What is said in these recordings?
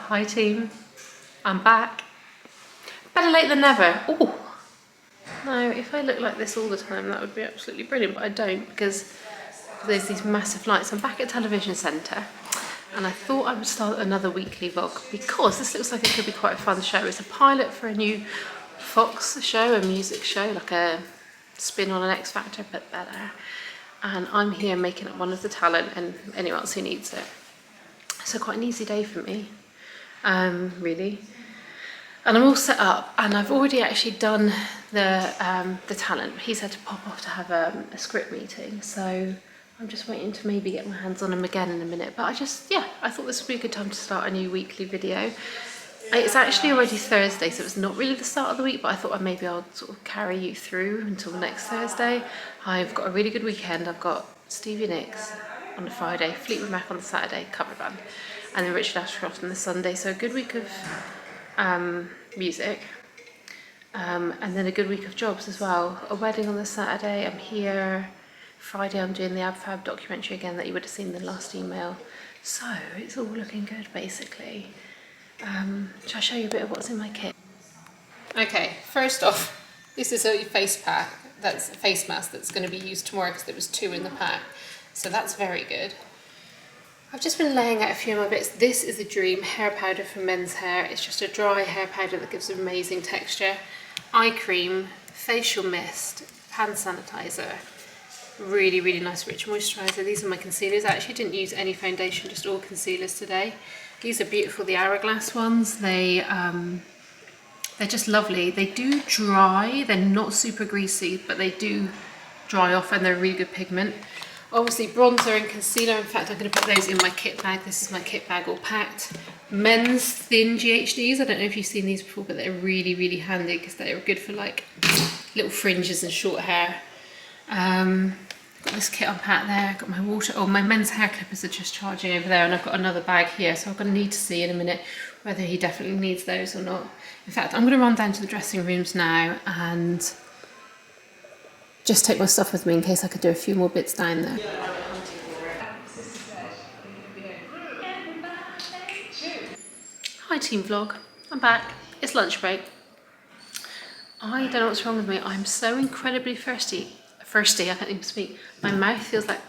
Hi team, I'm back. Better late than never. Oh, no, if I look like this all the time that would be absolutely brilliant, but I don't because there's these massive lights. I'm back at Television Centre and I thought I would start another weekly vlog because this looks like it could be quite a fun show. It's a pilot for a new Fox show, a music show, like a spin on an X Factor, but better. And I'm here making up one of the talent and anyone else who needs it. So quite an easy day for me, really. And I'm all set up and I've already actually done the talent. He's had to pop off to have a script meeting, so I'm just waiting to maybe get my hands on him again in a minute. But I thought this would be a good time to start a new weekly video. It's actually already Thursday, so it's not really the start of the week, but I thought maybe I'll sort of carry you through until next Thursday. I've got a really good weekend. I've got Stevie Nicks on the Friday, Fleetwood Mac on the Saturday, cover band, and then Richard Ashcroft on the Sunday. So a good week of music, and then a good week of jobs as well. A wedding on the Saturday, I'm here. Friday I'm doing the AbFab documentary again that you would have seen in the last email. So it's all looking good basically. Shall I show you a bit of what's in my kit? Okay, first off, this is a face mask that's going to be used tomorrow because there was 2 in the pack. So that's very good. I've just been laying out a few of my bits. This is a Dream hair powder for men's hair. It's just a dry hair powder that gives amazing texture. Eye cream, facial mist, hand sanitizer. Really, really nice rich moisturizer. These are my concealers. I actually didn't use any foundation, just all concealers today. These are beautiful, the Hourglass ones. They're just lovely. They do dry. They're not super greasy, but they do dry off and they're a really good pigment. Obviously bronzer and concealer. In fact, I'm going to put those in my kit bag. This is my kit bag all packed. Men's thin GHDs. I don't know if you've seen these before, but they're really, really handy because they're good for like little fringes and short hair. Got this kit unpacked there. Got my water. Oh, my men's hair clippers are just charging over there, and I've got another bag here, so I'm going to need to see in a minute whether he definitely needs those or not. In fact, I'm going to run down to the dressing rooms now and just take my stuff with me in case I could do a few more bits down there. Hi team vlog, I'm back. It's lunch break. I don't know what's wrong with me. I'm so incredibly thirsty, I can't even speak. My mouth feels like,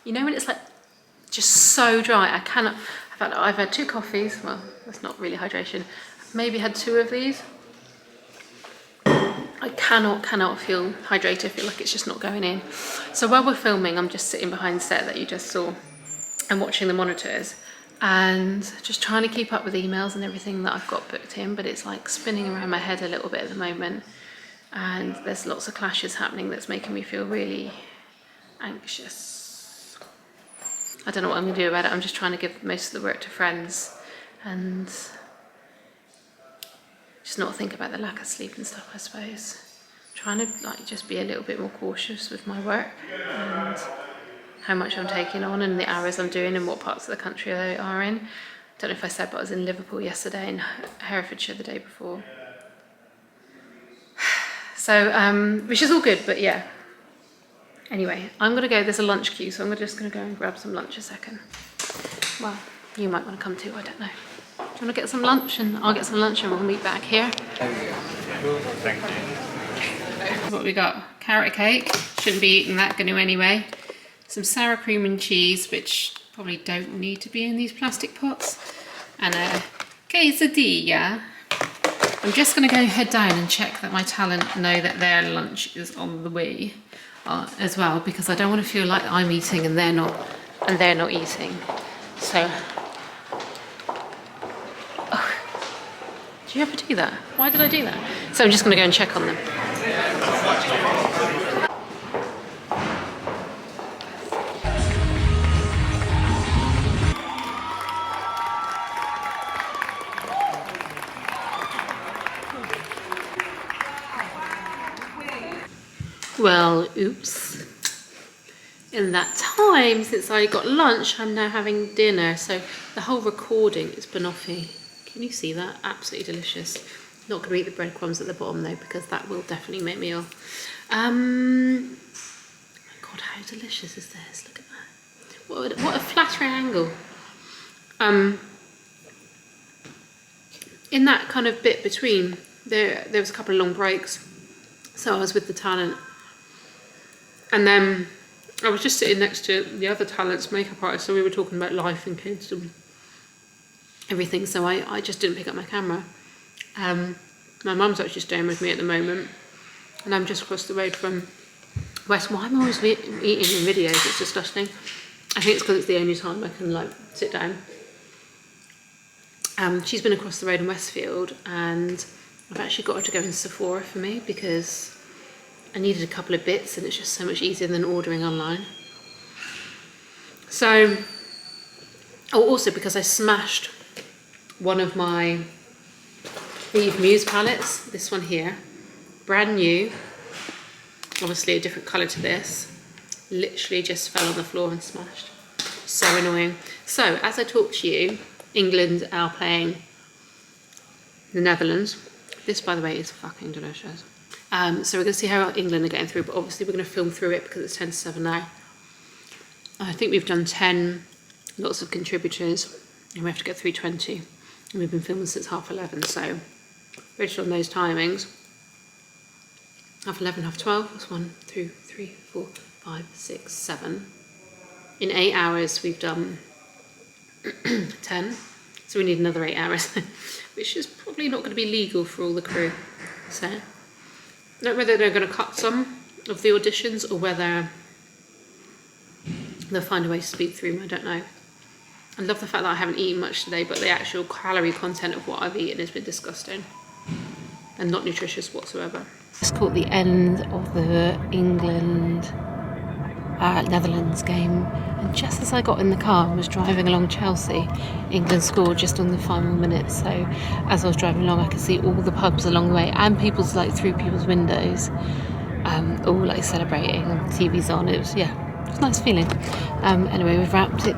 you know when it's like just so dry, I cannot. I've had 2 coffees, well that's not really hydration, maybe had 2 of these. I cannot feel hydrated. I feel like it's just not going in. So while we're filming, I'm just sitting behind set that you just saw and watching the monitors and just trying to keep up with emails and everything that I've got booked in, but it's like spinning around my head a little bit at the moment. And there's lots of clashes happening that's making me feel really anxious. I don't know what I'm going to do about it. I'm just trying to give most of the work to friends and just not think about the lack of sleep and stuff, I suppose. Trying to like just be a little bit more cautious with my work and how much I'm taking on and the hours I'm doing and what parts of the country they are in. I don't know if I said, but I was in Liverpool yesterday and Herefordshire the day before. So, which is all good, but yeah. Anyway, I'm going to go, there's a lunch queue, so I'm just going to go and grab some lunch a second. Well, you might want to come too, I don't know. Do you want to get some lunch? And I'll get some lunch and we'll meet back here. Thank you. What we got? Carrot cake. Shouldn't be eating that, going to anyway. Some sour cream and cheese, which probably don't need to be in these plastic pots. And a quesadilla. I'm just going to go head down and check that my talent know that their lunch is on the way as well, because I don't want to feel like I'm eating and they're not eating. So, oh, do you ever do that? Why did I do that? So I'm just going to go and check on them. Well, oops. In that time since I got lunch, I'm now having dinner. So the whole recording is banoffee. Can you see that? Absolutely delicious. Not going to eat the breadcrumbs at the bottom though, because that will definitely make me ill. God, how delicious is this? Look at that. What a flattering angle. in that kind of bit between, there was a couple of long breaks. So I was with the talent, and then I was just sitting next to the other talent's makeup artist, so we were talking about life and kids and everything, so I just didn't pick up my camera. My mum's actually staying with me at the moment, and I'm just across the road from West. Why am I always eating in videos? It's disgusting. I think it's because it's the only time I can like sit down. She's been across the road in Westfield, and I've actually got her to go in Sephora for me because I needed a couple of bits, and it's just so much easier than ordering online. So, also because I smashed one of my Eve Muse palettes, this one here, brand new, obviously a different colour to this, literally just fell on the floor and smashed. So annoying. So, as I talk to you, England are playing the Netherlands. This, by the way, is fucking delicious. So we're going to see how England are getting through, but obviously we're going to film through it because it's 10 to 7 now. I think we've done 10, lots of contributors, and we have to get through 20. And we've been filming since 11:30, so based on those timings, 11:30, 12:30, that's 1, 2, 3, 4, 5, 6, 7. In 8 hours we've done 10, so we need another 8 hours, which is probably not going to be legal for all the crew. So, I don't know whether they're going to cut some of the auditions or whether they'll find a way to speed through them, I don't know. I love the fact that I haven't eaten much today, but the actual calorie content of what I've eaten has been disgusting and not nutritious whatsoever. Just caught the end of the England Netherlands game, and just as I got in the car, I was driving along Chelsea. England scored just on the final minute, so as I was driving along I could see all the pubs along the way and people's like through people's windows, all like celebrating, and the TV's on. It was a nice feeling. Anyway, we've wrapped. I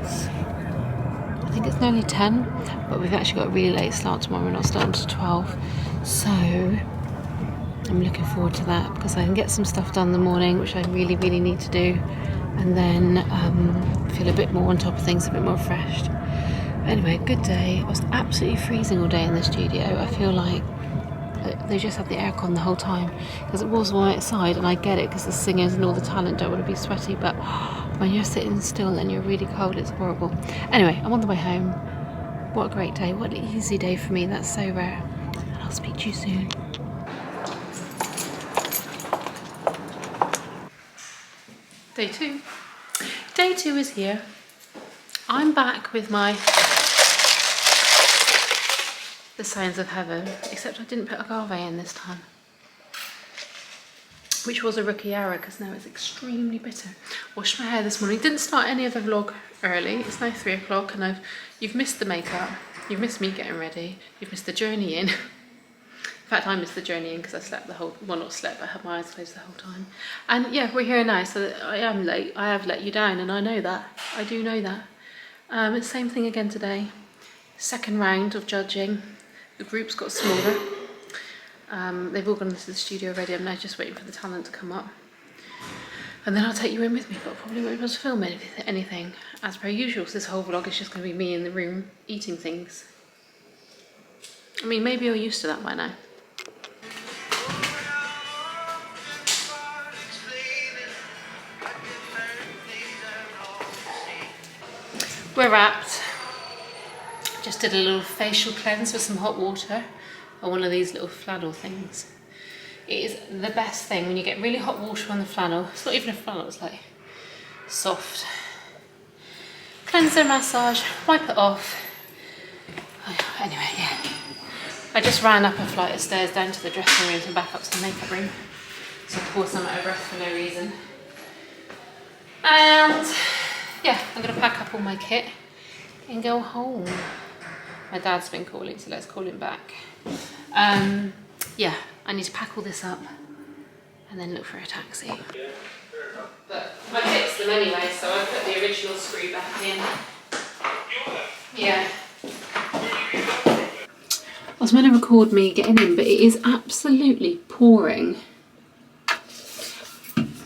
think it's nearly 10, but we've actually got a really late start tomorrow. We're not starting till 12, so I'm looking forward to that because I can get some stuff done in the morning, which I really need to do, and then feel a bit more on top of things, a bit more refreshed. Anyway, good day. I was absolutely freezing all day in the studio. I feel like they just had the aircon the whole time because it was warm outside, and I get it because the singers and all the talent don't want to be sweaty, but when you're sitting still and you're really cold, it's horrible. Anyway, I'm on the way home. What a great day. What an easy day for me. That's so rare. And I'll speak to you soon. Day 2. Day 2 is here. I'm back with the Signs of Heaven, except I didn't put agave in this time, which was a rookie error because now it's extremely bitter. Washed my hair this morning. Didn't start any of the vlog early. It's now 3 o'clock, and you've missed the makeup. You've missed me getting ready. You've missed the journey in. In fact, I missed the journey in because I slept not slept, but I had my eyes closed the whole time. And yeah, we're here now, so I am late. I have let you down, and I know that. I do know that. It's the same thing again today. Second round of judging. The group's got smaller. They've all gone into the studio already. I'm now just waiting for the talent to come up. And then I'll take you in with me, but I probably won't be able to film anything as per usual. So this whole vlog is just going to be me in the room eating things. I mean, maybe you're used to that by now. We're wrapped. Just did a little facial cleanse with some hot water on one of these little flannel things. It is the best thing when you get really hot water on the flannel. It's not even a flannel, it's like soft. Cleanser, massage, wipe it off. Anyway, yeah. I just ran up a flight of stairs down to the dressing rooms and back up to the makeup room. So of course I'm out of breath for no reason. And yeah, I'm gonna pack up all my kit and go home. My dad's been calling, so let's call him back. Yeah, I need to pack all this up and then look for a taxi. But I fixed them anyway, so I put the original screw back in. Yeah. I was meant to record me getting in, but it is absolutely pouring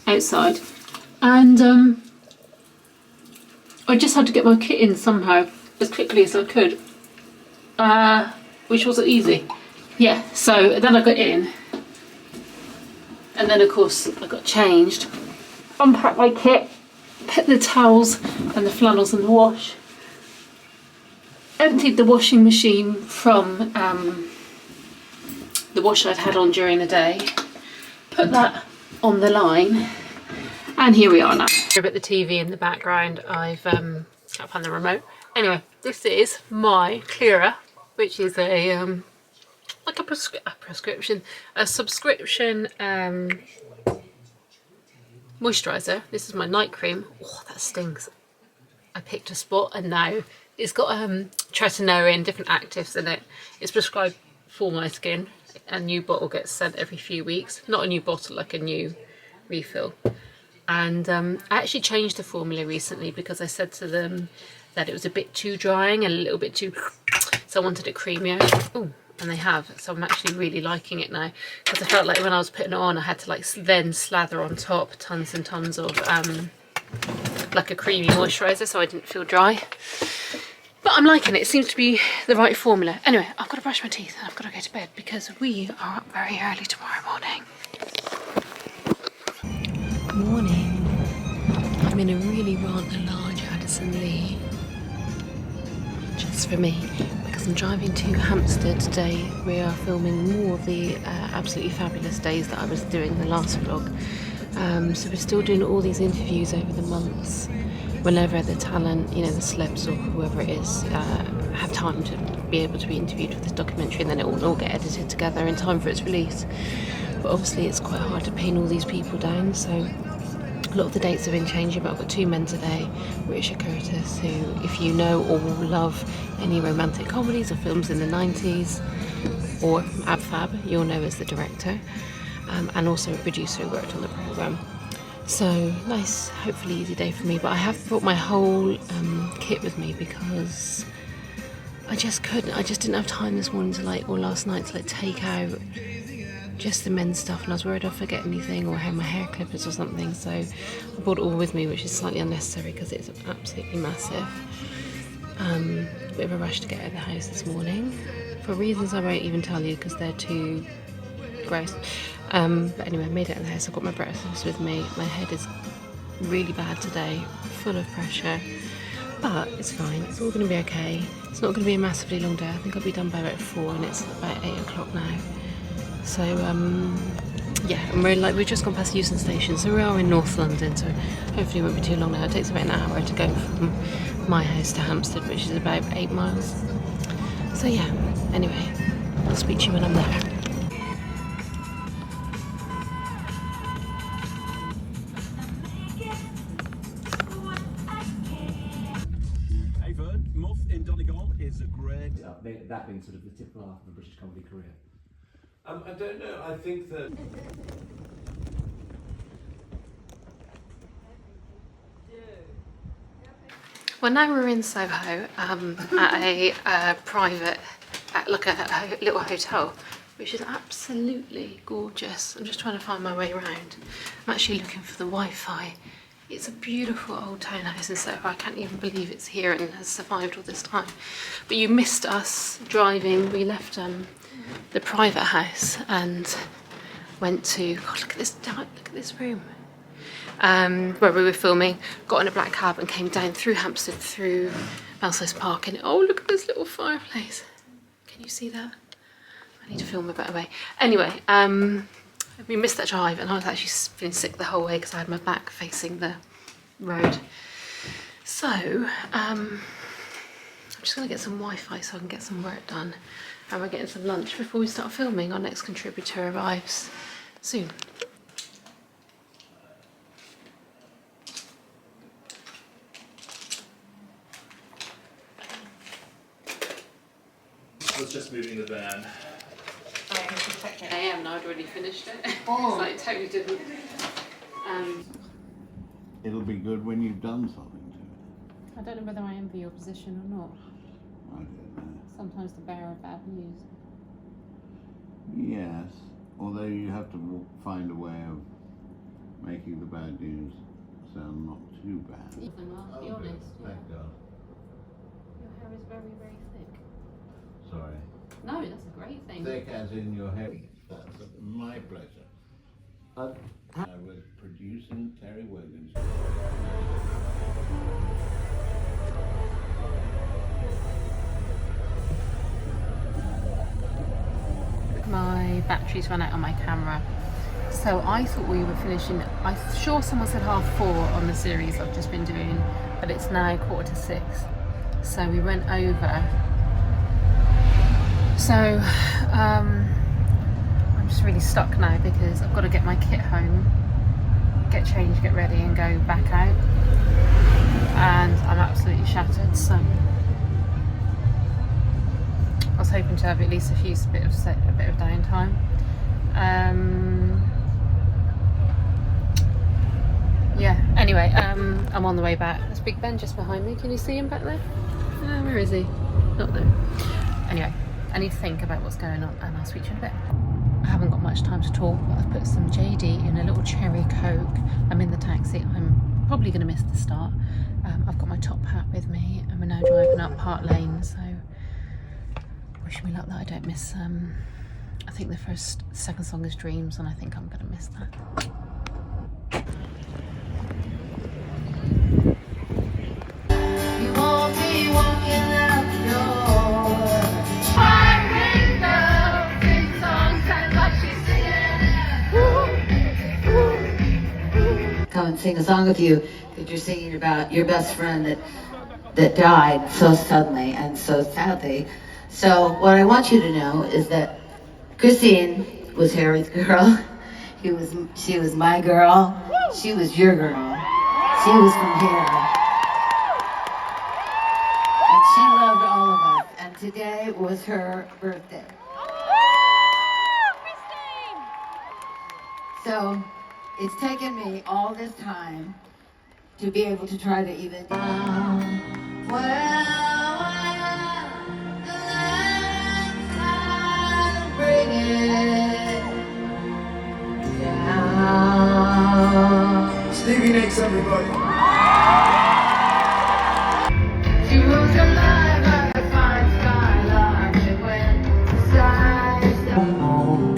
outside. And I just had to get my kit in somehow, as quickly as I could. which wasn't easy. Yeah, so then I got in, and then of course I got changed, unpacked my kit, put the towels and the flannels in the wash, emptied the washing machine from the wash I'd had on during the day, put that on the line, and here we are now. A bit the TV in the background. I've found the remote. Anyway, this is my clearer, which is a like a subscription moisturiser. This is my night cream. Oh, that stings. I picked a spot, and now it's got tretinoin and different actives in it. It's prescribed for my skin. A new bottle gets sent every few weeks. Not a new bottle, like a new refill. And I actually changed the formula recently because I said to them that it was a bit too drying and a little bit too, so I wanted it creamier. Ooh, and they have, so I'm actually really liking it now, because I felt like when I was putting it on I had to like then slather on top tons and tons of like a creamy moisturiser, so I didn't feel dry. But I'm liking it. It seems to be the right formula. Anyway, I've got to brush my teeth and I've got to go to bed because we are up very early tomorrow morning. Morning. I'm in a really rather large Addison Lee, just for me, because I'm driving to Hampstead today. We are filming more of the absolutely fabulous days that I was doing in the last vlog. So we're still doing all these interviews over the months, whenever the talent, you know, the celebs or whoever it is, have time to be able to be interviewed for this documentary, and then it will all get edited together in time for its release. But obviously it's quite hard to pin all these people down, so a lot of the dates have been changing, but I've got two men today. Richard Curtis, who, if you know or will love any romantic comedies or films in the 90s, or AbFab, you'll know as the director, and also a producer who worked on the programme. So nice, hopefully easy day for me, but I have brought my whole kit with me because I just didn't have time this morning to or last night to take out just the men's stuff, and I was worried I'd forget anything or have my hair clippers or something, so I brought it all with me, which is slightly unnecessary because it's absolutely massive. Bit of a rush to get out of the house this morning for reasons I won't even tell you because they're too gross. But anyway, I made it out of the house. I've got my breakfast with me. My head is really bad today, full of pressure, but it's fine. It's all going to be okay. It's not going to be a massively long day. I think I'll be done by about 4, and it's about 8 o'clock now. So yeah, and we've just gone past Euston Station, so we are in North London, so hopefully it won't be too long now. It takes about an hour to go from my house to Hampstead, which is about 8 miles. So yeah, anyway, I'll speak to you when I'm there. Muff in Donegal is a great... That being sort of the typical half of a British comedy career. I don't know, I think that... Well, now we're in Soho at a private, like a little hotel, which is absolutely gorgeous. I'm just trying to find my way around. I'm actually looking for the Wi-Fi. It's a beautiful old townhouse in Soho. I can't even believe it's here and has survived all this time. But you missed us driving. We left the private house and went to, God, look at this room. Where we were filming, got in a black cab and came down through Hampstead, through Belsize Park, and oh, look at this little fireplace. Can you see that? I need to film a better way. Anyway, we missed that drive, and I was actually feeling sick the whole way because I had my back facing the road. So, I'm just gonna get some Wi-Fi so I can get some work done, and we're getting some lunch before we start filming. Our next contributor arrives soon. I was just moving the van. I am, and I'd already finished it. Oh. So it totally didn't. It'll be good when you've done something to it. I don't know whether I envy your position or not. I don't know. Sometimes the bearer of bad news. Yes, although you have to find a way of making the bad news sound not too bad. Well, be honest. Thank God. Your hair is very, very thick. Sorry. No, that's a great thing. Thick as in your head. That's my pleasure. With producing Terry Williams. My batteries run out on my camera, so I thought we were finishing. I'm sure someone said 4:30 on the series I've just been doing, but it's now 5:45, so we went over. So I'm just really stuck now because I've got to get my kit home, get changed, get ready and go back out, and I'm absolutely shattered. So I was hoping to have at least a bit of downtime. Yeah, anyway, I'm on the way back. There's Big Ben just behind me. Can you see him back there? Where is he? Not there. Anyway, I need to think about what's going on and I'll speak to you in a bit. I haven't got much time to talk, but I've put some JD in a little cherry Coke. I'm in the taxi. I'm probably going to miss the start. I've got my top hat with me and we're now driving up Park Lane, so wish me luck that I don't miss. I think the second song is Dreams, and I think I'm going to miss that. You won't be walking out the door. My window, sing songs and like she's singing. Come and sing a song with you that you're singing about your best friend that died so suddenly and so sadly. So what I want you to know is that Christine was Harry's girl. She was my girl. She was your girl. She was from here. And she loved all of us. And today was her birthday. So it's taken me all this time to be able to try to even bring it down. Stevie Nicks, everybody. She was alive like a fine skylark that went side down.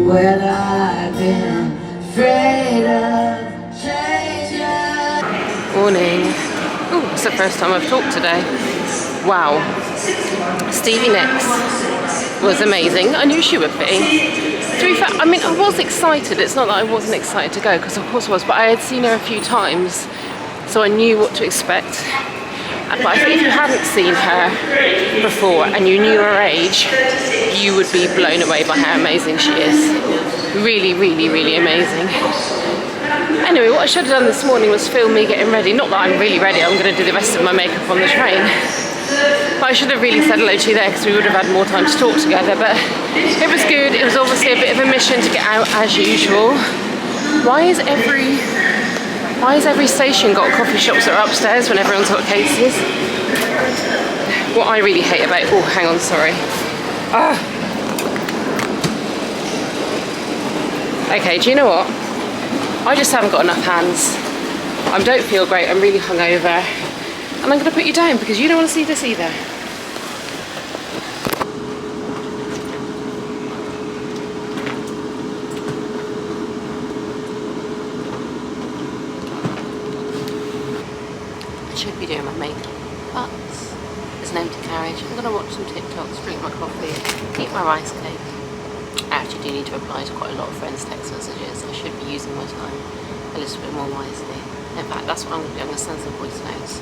Well, I've been afraid of change. Morning. Oh, it's the first time I've talked today. Wow. Stevie Nicks was amazing. I knew she would be. To be fair, I mean, I was excited. It's not that I wasn't excited to go, because of course I was, but I had seen her a few times, so I knew what to expect. But I think if you hadn't seen her before and you knew her age, you would be blown away by how amazing she is. Really, really, really amazing. Anyway, what I should have done this morning was film me getting ready. Not that I'm really ready, I'm going to do the rest of my makeup on the train. But I should have really said hello to you there, because we would have had more time to talk together. But it was good. It was obviously a bit of a mission to get out as usual. Why is every station got coffee shops that are upstairs when everyone's got cases? What I really hate about... Oh, hang on, sorry. Okay, do you know what? I just haven't got enough hands. I don't feel great, I'm really hungover. And I'm going to put you down because you don't want to see this either. I should be doing my makeup, but there's an empty carriage. I'm going to watch some TikToks, drink my coffee, eat my rice cake. I actually do need to reply to quite a lot of friends' text messages. I should be using my time a little bit more wisely. In fact, that's what I'm going to do. I'm going to send some voice notes.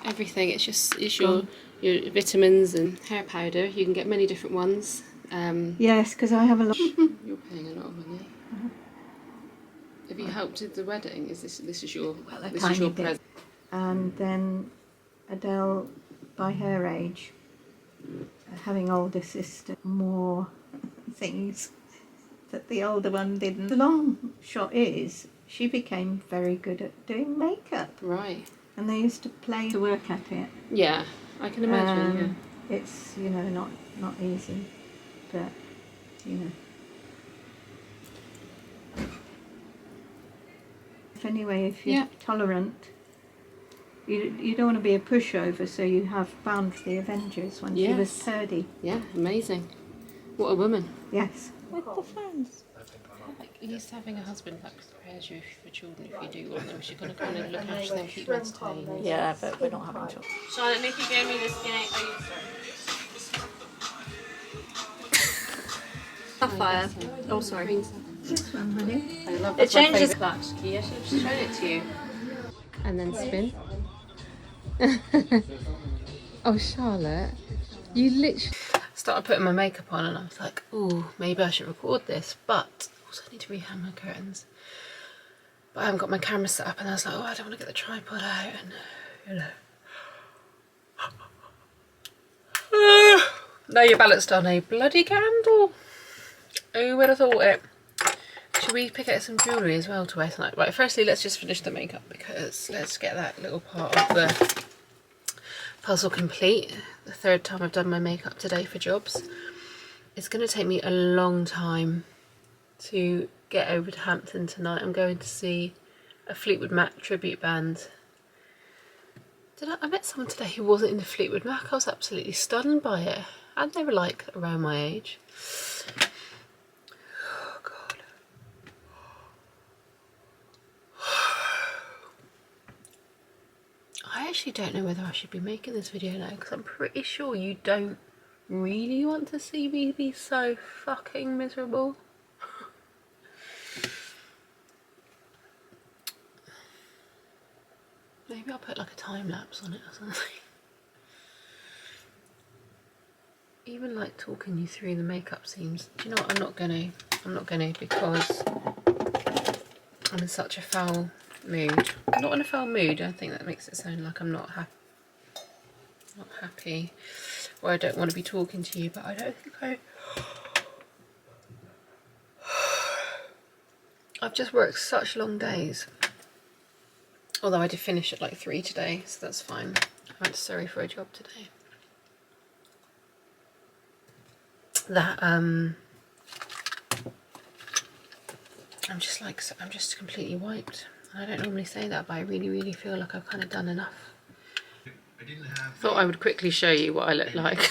Everything, it's your vitamins and hair powder. You can get many different ones. Yes, because I have a lot. You're paying a lot of money. Have you helped with the wedding? Is this is your present? And then Adele, by her age, having older sister, more things that the older one didn't. The long shot is she became very good at doing makeup. Right. And they used to play to work at it. Yeah, I can imagine. Yeah. It's not easy, but Anyway, if you're Yeah. tolerant, you don't want to be a pushover, so you have bound for the Avengers when she was Yes. 30. Yeah, amazing. What a woman. Yes. With the fans. Like, at least having a husband that prepares you for children if you do want them. She's going to come in and look after them, keep them entertained. Yeah, but we're not having children. Charlotte, Nikki gave me this game. Sapphire. Oh, sorry. This one, honey. I love It changes. that. Yeah, she should have shown it to you. And then spin. Oh, Charlotte, you literally started putting my makeup on, and I was like, "Ooh, maybe I should record this." But also, I need to rehang my curtains. But I haven't got my camera set up, and I was like, "Oh, I don't want to get the tripod out," and you know. Now you're balanced on a bloody candle. Who would have thought it? Should we pick out some jewellery as well to wear tonight? Right, firstly, let's just finish the makeup because let's get that little part of the puzzle complete. The third time I've done my makeup today for jobs. It's going to take me a long time to get over to Hampton tonight. I'm going to see a Fleetwood Mac tribute band. I met someone today who wasn't into Fleetwood Mac. I was absolutely stunned by it. And they were like around my age. Oh God. I actually don't know whether I should be making this video now because I'm pretty sure you don't really want to see me be so fucking miserable. Maybe I'll put like a time lapse on it or something. Even like talking you through the makeup seems. Do you know what? I'm not gonna because I'm in such a foul mood. Not in a foul mood. I think that makes it sound like I'm not happy, or I don't want to be talking to you. But I don't think I've just worked such long days. Although I did finish at like 3 today, so that's fine. I went to Surrey for a job today. That I'm just completely wiped. I don't normally say that, but I really feel like I've kind of done enough. Thought I would quickly show you what I look like.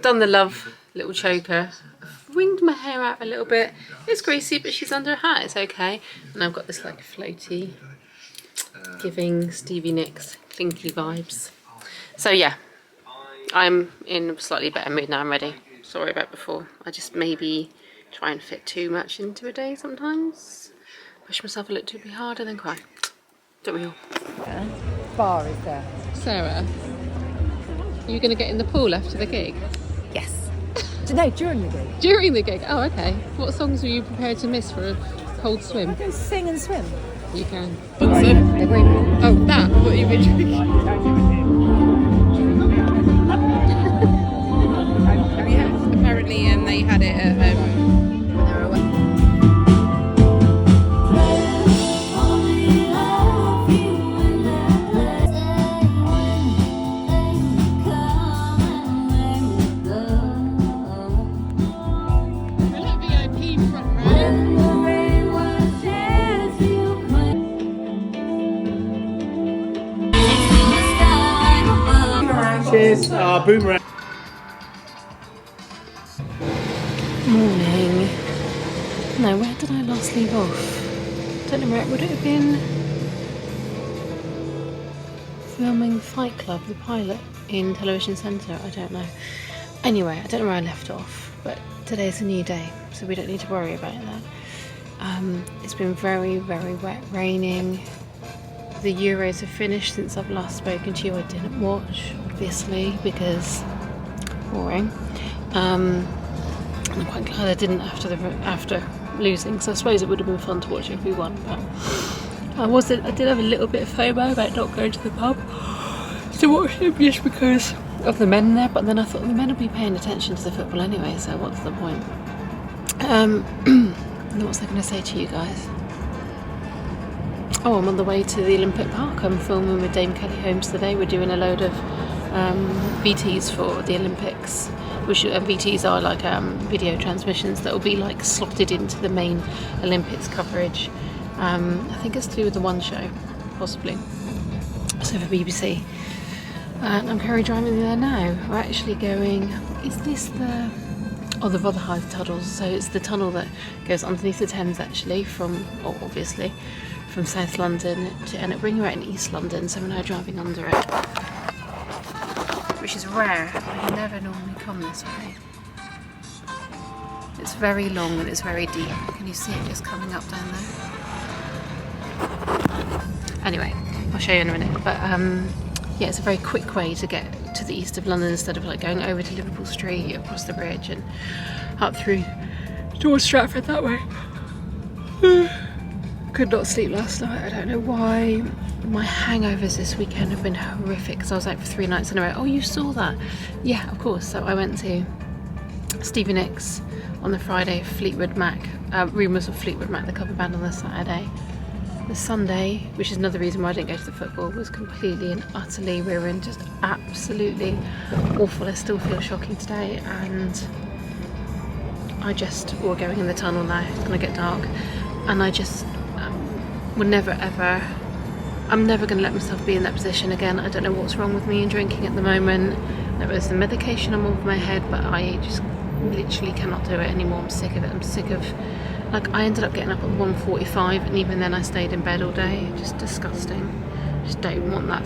Done the love little choker. I've winged my hair out a little bit. It's greasy, but she's under a hat. It's okay. And I've got this like floaty, giving Stevie Nicks clinky vibes. So yeah, I'm in a slightly better mood now. I'm ready. Sorry about before. I just maybe try and fit too much into a day sometimes. Push myself a little too hard and then cry. Don't we all? Bar is there? Sarah, are you going to get in the pool after the gig? Yes. No, during the gig. During the gig? Oh, okay. What songs were you prepared to miss for a cold swim? I can sing and swim. You can. The green. Oh, that? What you've been drinking? Apparently, they had it at when they were away. Cheers. Boomerang. Morning. No, where did I last leave off? Don't know where it would it have been. Filming Fight Club, the pilot in Television Centre. I don't know. Anyway, I don't know where I left off, but today's a new day, so we don't need to worry about that. It's been very wet, raining. The Euros have finished since I've last spoken to you. I didn't watch, obviously, because boring. And I'm quite glad I didn't after losing, so I suppose it would have been fun to watch if we won. But I did have a little bit of FOMO about not going to the pub to watch it just because of the men there. But then I thought the men would be paying attention to the football anyway, so what's the point? What was I going to say to you guys? Oh, I'm on the way to the Olympic Park. I'm filming with Dame Kelly Holmes today. We're doing a load of VTs for the Olympics, which VTs are like video transmissions that will be like slotted into the main Olympics coverage. I think it's to do with the One Show, possibly. So for BBC. And I'm currently driving there now. We're actually going, is this the, oh, the Rotherhithe tunnels. So it's the tunnel that goes underneath the Thames actually from, oh, obviously, from South London to, and it'll bring you out in East London, so we're now driving under it. Which is rare, I never normally come this way. It's very long and it's very deep. Can you see it just coming up down there? Anyway, I'll show you in a minute. But yeah, it's a very quick way to get to the east of London instead of like going over to Liverpool Street, across the bridge and up through towards Stratford that way. Could not sleep last night, I don't know why. My hangovers this weekend have been horrific because I was out for 3 nights in a row. Oh, you saw that? Yeah, of course. So I went to Stevie Nicks on the Friday, Fleetwood Mac, rumours of Fleetwood Mac, the cover band, on the Saturday. The Sunday, which is another reason why I didn't go to the football, was completely and utterly ruined, just absolutely awful. I still feel shocking today, and we're going in the tunnel now, it's going to get dark, and I just would never ever, I'm never going to let myself be in that position again. I don't know what's wrong with me and drinking at the moment. There was the medication I'm on for my head, but I just literally cannot do it anymore. I'm sick of it. I'm sick of, like, I ended up getting up at 1:45 and even then I stayed in bed all day. Just disgusting. I just don't want that.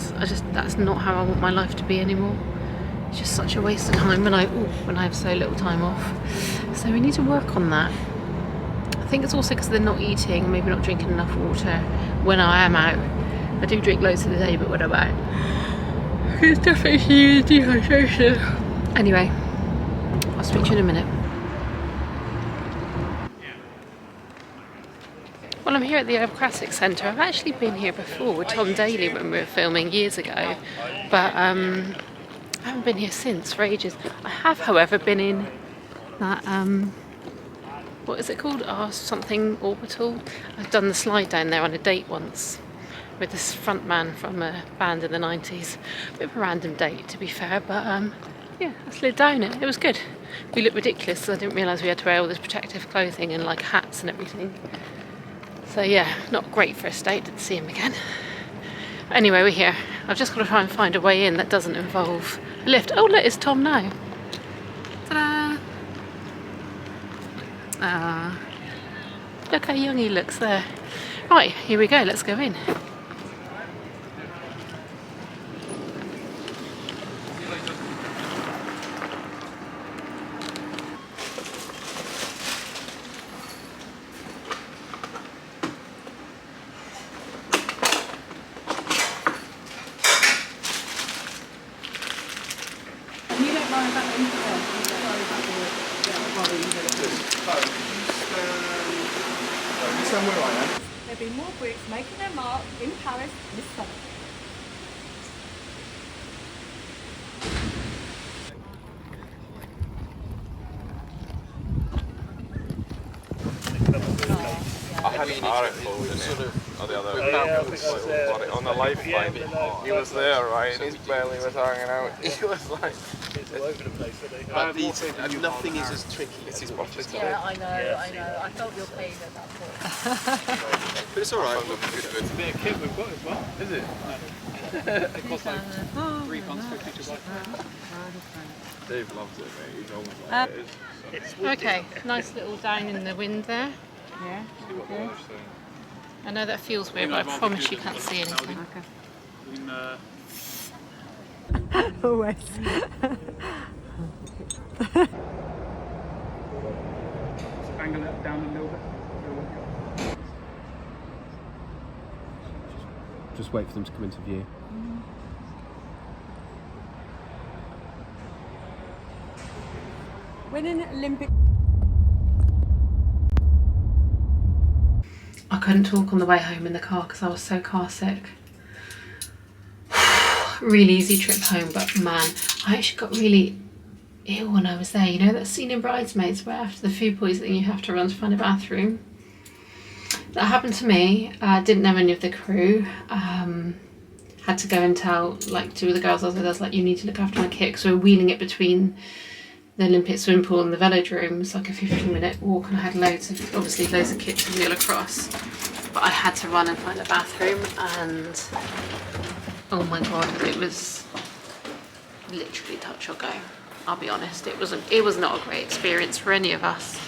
That's not how I want my life to be anymore. It's just such a waste of time when I have so little time off. So we need to work on that. I think it's also because they're not eating, maybe not drinking enough water when I am out. I do drink loads of the day, but when I'm out, it's definitely dehydration. Anyway, I'll speak to you in a minute. Well, I'm here at the Aquatic Centre. I've actually been here before with Tom Daly when we were filming years ago, but I haven't been here since for ages. I have, however, been in that, what is it called? Something Orbital. I've done the slide down there on a date once with this front man from a band in the 90s. A bit of a random date, to be fair, but yeah, I slid down it. It was good. We looked ridiculous because I didn't realise we had to wear all this protective clothing and like hats and everything. So yeah, not great for a date. Didn't see him again. But anyway, we're here. I've just got to try and find a way in that doesn't involve a lift. Oh look, it's Tom now. Ta-da! Ah, look how young he looks there. Right, here we go. Let's go in. There'll be more Brits making their mark in Paris this summer. I had an article on the Lifeline. He was there, right? And his belly was hanging out. He was like, It's all over the place. But nothing is as tricky as his watches. Yeah, I know. I felt your pain at that point. But it's alright. It's a bit of kit we've got as well, is it? It costs like £3.50 to buy. Dave loves it, mate. He's always like, it is. Okay, nice little down in the wind there. Yeah. Okay. I know that feels weird, but I promise you can't see anything. Always. Angle it down a little bit. Just wait for them to come into view. Winning Olympic. I couldn't talk on the way home in the car because I was so car sick. Really easy trip home, but man, I actually got really ill when I was there. You know that scene in Bridesmaids where after the food poisoning you have to run to find a bathroom? That happened to me. I didn't know any of the crew. Had to go and tell like 2 of the girls I was with, I was like, you need to look after my kit, because we were wheeling it between the Olympic swimming pool and the velodrome. It's like a 15-minute walk, and I had loads of kit to wheel across. but I had to run and find a bathroom, and oh my god, it was literally touch or go. I'll be honest, it was not a great experience for any of us.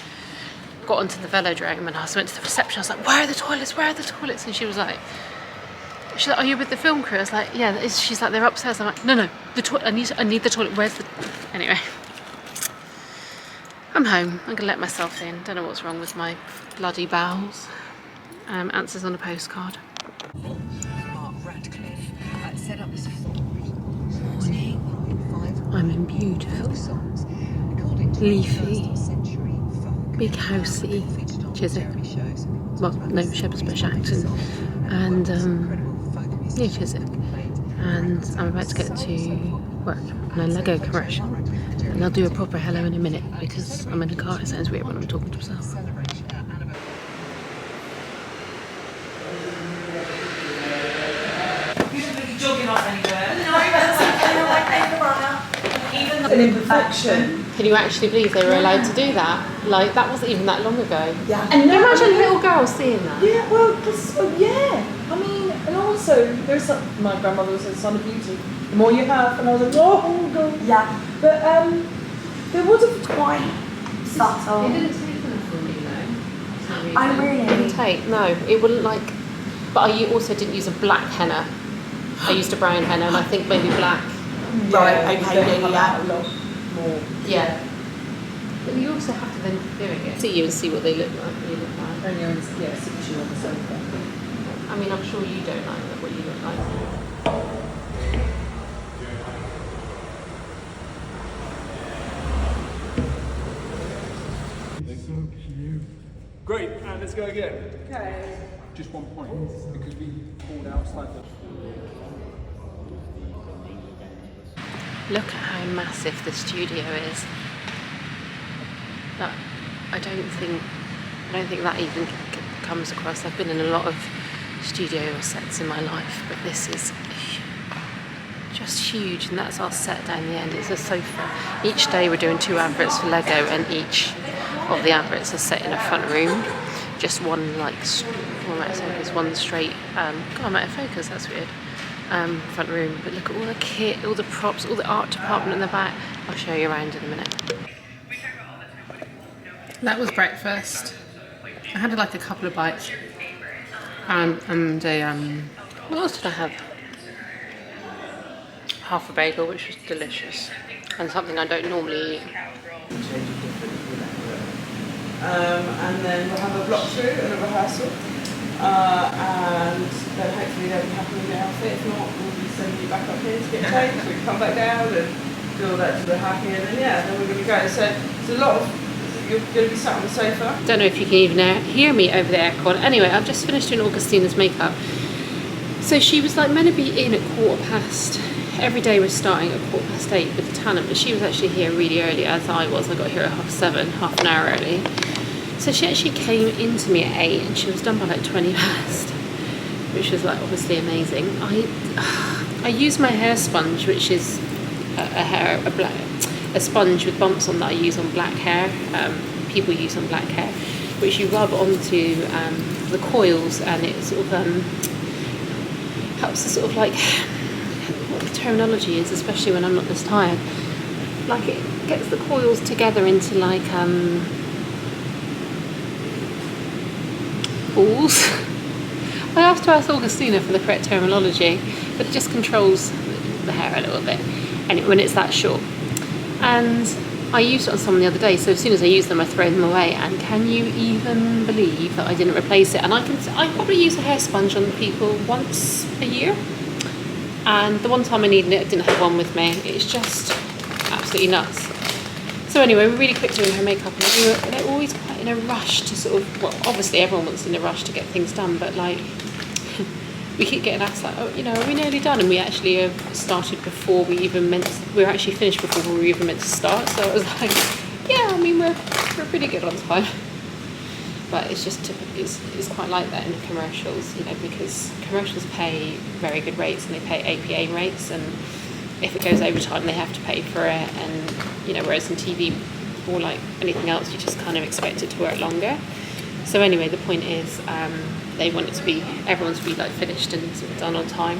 Got onto the velodrome and I went to the reception. I was like, "Where are the toilets? Where are the toilets?" And she's like, "Are you with the film crew?" I was like, "Yeah." She's like, "They're upstairs." I'm like, "No, the toilet. I need the toilet. Where's the?" Anyway, I'm home. I'm gonna let myself in. Don't know what's wrong with my bloody bowels. Answers on a postcard. Morning. I'm in beautiful, leafy, big housey Chiswick. Well, no, Shepherd's Bush Acton, and near Chiswick. And I'm about to get to work on a Lego commercial, and I'll do a proper hello in a minute because I'm in a car. It sounds weird when I'm talking to myself. Jogging off anywhere. No, that's okay. I like runner. Even an imperfection. Can you actually believe they were allowed to do that? Like, that wasn't even that long ago. Yeah. And no, imagine a little girl seeing that. Yeah, well, yeah. I mean, and also, there's my grandmother was a son of beauty. The more you have, and I was like, oh god. Yeah. But there was a quite subtle. It didn't take enough for me though. I really. It didn't take. No, it wouldn't like. But I also didn't use a black henna. I used a brown henna, and I think maybe black. Right. Okay. Yeah. A lot more. Yeah. But you also have to then doing it. See you and see what they look like. When you look like. And you're in, yeah, situ on the sofa. I mean, I'm sure you don't like what you look like. Great, and let's go again. Okay. Just 1 point, because we pulled out slightly. Look at how massive the studio is. I don't think that even comes across. I've been in a lot of studio sets in my life, but this is just huge, and that's our set down the end. It's a sofa. Each day we're doing 2 adverts for Lego, and each of the adverts are set in a front room. Just one one straight. God, I'm out of focus. That's weird. Front room. But look at all the kit, all the props, all the art department in the back. I'll show you around in a minute. That was breakfast. I had like a couple of bites, and what else did I have? Half a bagel, which was delicious, and something I don't normally eat. And then we'll have a block through and a rehearsal, and then hopefully they'll be happy with the outfit. If not, we'll be sending you back up here to get changed. We can come back down and do all that till they're happy, and then then we're going to go. So it's a lot of. You're going to be sat on the sofa. Don't know if you can even hear me over the aircon. Anyway, I've just finished doing Augustina's makeup. So she was like meant to be in at 15:15. Every day we're starting at 8:15 with the talent, but she was actually here really early, as I was. I got here at 7:30, half an hour early. So she actually came into me at 8, and she was done by like 20 past, which was like obviously amazing. I use my hair sponge, which is a sponge with bumps on that I use on black hair. People use on black hair, which you rub onto the coils, and it sort of helps to sort of like, what the terminology is, especially when I'm not this tired. Like it gets the coils together into like balls. I have to ask Augustina for the correct terminology, but it just controls the hair a little bit, and when it's that short. And I used it on someone the other day, so as soon as I use them I throw them away, and can you even believe that I didn't replace it? And I probably use a hair sponge on people once a year, and the one time I needed it I didn't have one with me. It's just absolutely nuts. So anyway, we're really quick doing her makeup, and they're always quite in a rush to sort of, well, obviously everyone wants in a rush to get things done, but like we keep getting asked like, oh, you know, are we nearly done? And we actually have started before we even we're actually finished before we were even meant to start. So I was like, yeah, I mean, we're pretty good on time. But it's just typically, it's quite like that in commercials, you know, because commercials pay very good rates, and they pay APA rates, and if it goes overtime, they have to pay for it. And, you know, whereas in TV or like anything else, you just kind of expect it to work longer. So anyway, the point is, they want it to be, everyone to be like finished and sort of done on time.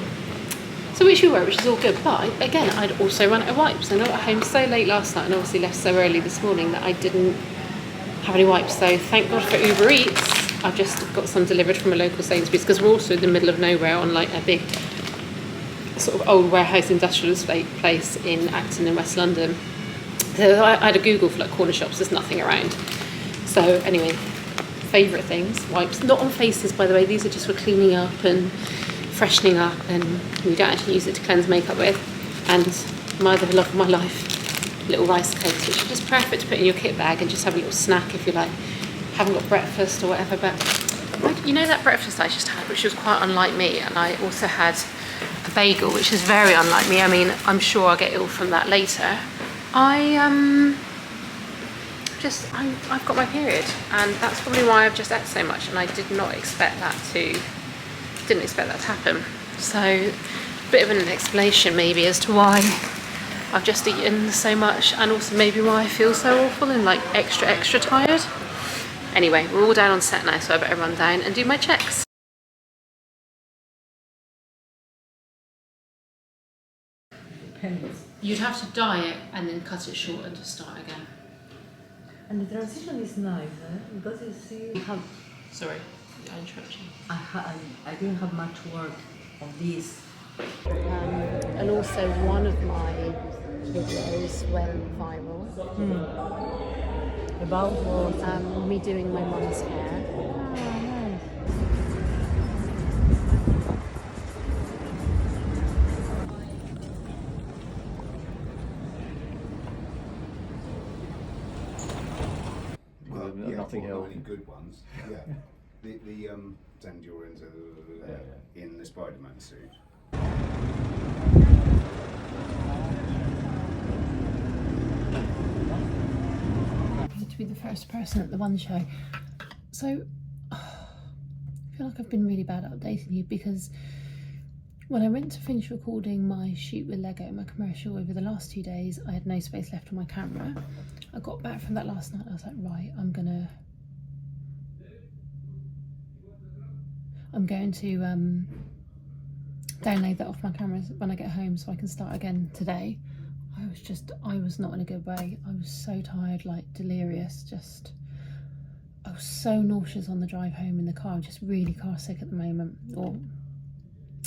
So which we were, which is all good. But again, I'd also run out of wipes. And I got home so late last night and obviously left so early this morning that I didn't have any wipes. So thank God for Uber Eats. I've just got some delivered from a local Sainsbury's because we're also in the middle of nowhere on like a big sort of old warehouse industrial estate place in Acton in West London. So I had a Google for like corner shops, there's nothing around. So anyway, favourite things, wipes. Not on faces, by the way, these are just for cleaning up and freshening up, and we don't actually use it to cleanse makeup with. And my other love of my life, little rice cakes, which are just perfect to put in your kit bag and just have a little snack if you like, haven't got breakfast or whatever. But you know that breakfast I just had, which was quite unlike me, and I also had a bagel, which is very unlike me. I mean, I'm sure I'll get ill from that later. I've got my period, and that's probably why I've just ate so much, and I didn't expect that to happen. So a bit of an explanation maybe as to why I've just eaten so much, and also maybe why I feel so awful and like extra tired. Anyway, we're all down on set now, so I better run down and do my checks. You'd have to dye it and then cut it short and just start again. And the transition is nice, because you see how... Sorry, I interrupted you. I didn't have much work on this. And also one of my videos went viral. About what? Me doing my mum's hair. Oh, nice. Nothing Hill. Any good ones. Yeah. the Zendure in the Spider-Man suit. To be the first person at the one show. So I feel like I've been really bad at updating you, because when I went to finish recording my shoot with Lego, my commercial, over the last 2 days, I had no space left on my camera. I got back from that last night, I was like, right, I'm going to download that off my camera when I get home so I can start again today. I was not in a good way. I was so tired, like delirious, I was so nauseous on the drive home in the car. I'm just really car sick at the moment. Or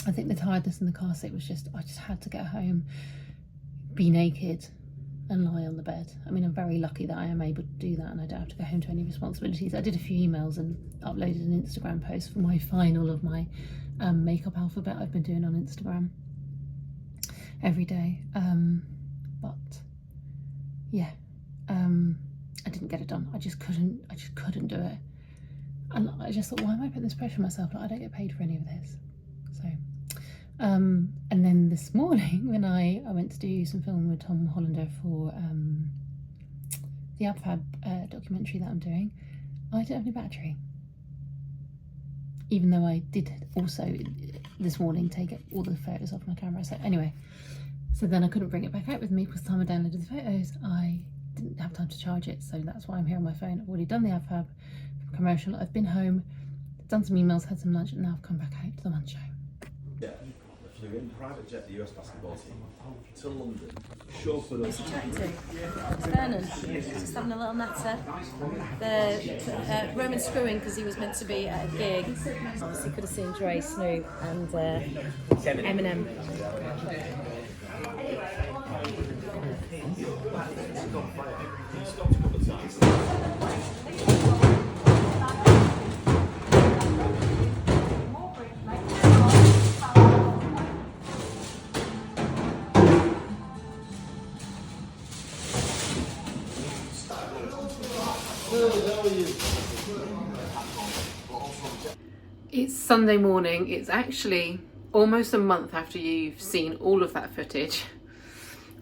I think the tiredness in the car sick was just, I just had to get home, be naked and lie on the bed. I mean, I'm very lucky that I am able to do that and I don't have to go home to any responsibilities. I did a few emails and uploaded an Instagram post for my final of my makeup alphabet I've been doing on Instagram every day. But yeah, I didn't get it done. I just couldn't do it. And I just thought, why am I putting this pressure on myself? Like, I don't get paid for any of this. So, and then this morning when I went to do some filming with Tom Hollander for the AbFab documentary that I'm doing, I don't have any battery. Even though I did also this morning take all the photos off my camera. So anyway, so then I couldn't bring it back out with me because the time I downloaded the photos, I didn't have time to charge it. So that's why I'm here on my phone. I've already done the AbFab commercial. I've been home, done some emails, had some lunch, and now I've come back out to the One Show. Yeah, flew in private jet, the US basketball team, to London, chauffeured up. Who's he chatting to? It's Vernon. Just having a little natter. The Roman screwing because he was meant to be at a gig. Obviously could have seen Dre, Snoop and Eminem. It's Sunday morning. It's actually almost a month after you've seen all of that footage.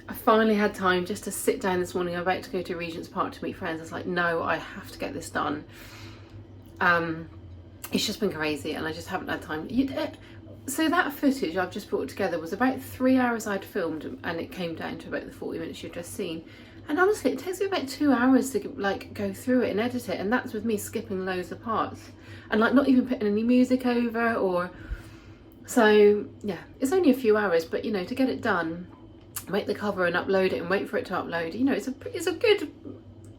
I finally had time just to sit down this morning. I'm about to go to Regent's Park to meet friends. I was like, no, I have to get this done. It's just been crazy and I just haven't had time. So that footage I've just brought together was about 3 hours I'd filmed, and it came down to about the 40 minutes you've just seen. And honestly, it takes me about 2 hours to like go through it and edit it, and that's with me skipping loads of parts and like not even putting any music over or. So yeah, it's only a few hours, but you know, to get it done, make the cover and upload it and wait for it to upload, you know, it's a good,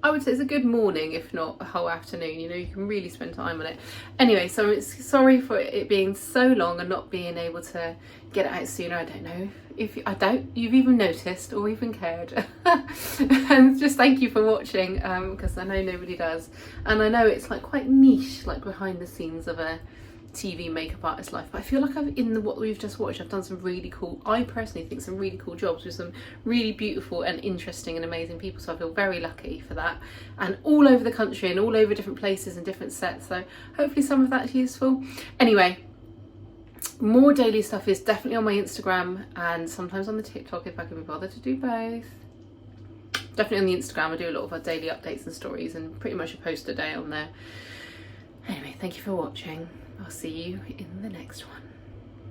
I would say it's a good morning, if not a whole afternoon. You know, you can really spend time on it. Anyway, so it's sorry for it being so long and not being able to get it out sooner. I don't know if you've even noticed or even cared. And just thank you for watching, because I know nobody does, and I know it's like quite niche, like behind the scenes of a TV makeup artist life, but I feel like what we've just watched, I've done some really cool, I personally think some really cool jobs with some really beautiful and interesting and amazing people, so I feel very lucky for that, and all over the country and all over different places and different sets, so hopefully some of that's useful. Anyway, more daily stuff is definitely on my Instagram and sometimes on the TikTok if I can be bothered to do both. Definitely on the Instagram, I do a lot of our daily updates and stories and pretty much a post a day on there. Anyway, thank you for watching. I'll see you in the next one.